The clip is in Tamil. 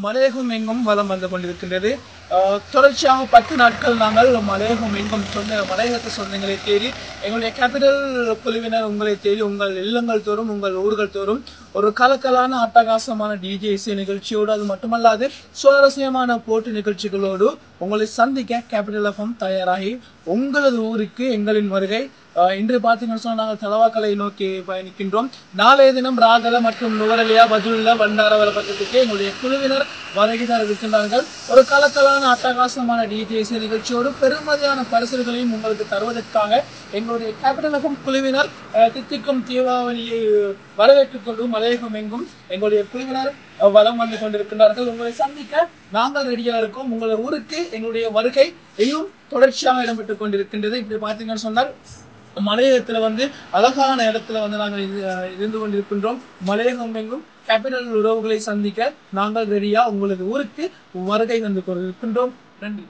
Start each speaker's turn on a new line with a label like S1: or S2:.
S1: மலையகம் எங்கும் வலம் வந்து கொண்டிருக்கின்றது. தொடர்ச்சியாக 10 நாட்கள் நாங்கள் மலையகம் எங்கும் மலையகத்து சொந்தங்களை தேடி எங்களுடைய கேபிட்டல் குழுவினர் உங்களை தேடி உங்கள் இல்லங்கள் தோறும் உங்கள் ஊர்கள் தோறும் ஒரு கலக்கலான அட்டகாசமான டிஜே இசை நிகழ்ச்சியோடு அது மட்டுமல்லாது சுவாரஸ்யமான போட்டி நிகழ்ச்சிகளோடு உங்களை சந்திக்க கேபிட்டல் எஃப்எம் தயாராகி உங்களது ஊருக்கு எங்களின் வருகை. இன்று பார்த்தீங்கன்னு சொன்னால் நாங்கள் தலவாக்கலை நோக்கி பயணிக்கின்றோம். நாளைய தினம் ராகல மற்றும் நுவரலியா பஜுல்ல பண்டாரவர பக்கத்துக்கு எங்களுடைய குழுவினர் வருகை தர இருக்கின்றார்கள். ஒரு கலக்கலான அட்டகாசமான டிஜே இசை நிகழ்ச்சியோடு பெருமதியான பரிசுகளையும் உங்களுக்கு தருவதற்காக எங்களுடைய கேபிட்டல் எஃப்எம் குழுவினர் தித்திக்கும் தீபாவளியை வரவேற்றுக் கொண்டு மலையகம் எங்கும் எங்களுடைய குழுவினர் வலம் வந்து கொண்டிருக்கின்றார்கள். உங்களை சந்திக்க நாங்கள் ரெடியா இருக்கோம். உங்களுடைய ஊருக்கு எங்களுடைய வருகை இன்னும் தொடர்ச்சியாக இடம்பெற்றுக் கொண்டிருக்கின்றது. இப்படி பார்த்தீங்கன்னு சொன்னால் மலையகத்துல அழகான இடத்துல நாங்கள் இருந்து கொண்டிருக்கின்றோம். மலையகம் எங்கும் கேபிட்டல் உறவுகளை சந்திக்க நாங்கள் ரெடியா உங்களது ஊருக்கு வருகை தந்து கொண்டிருக்கின்றோம். நன்றி.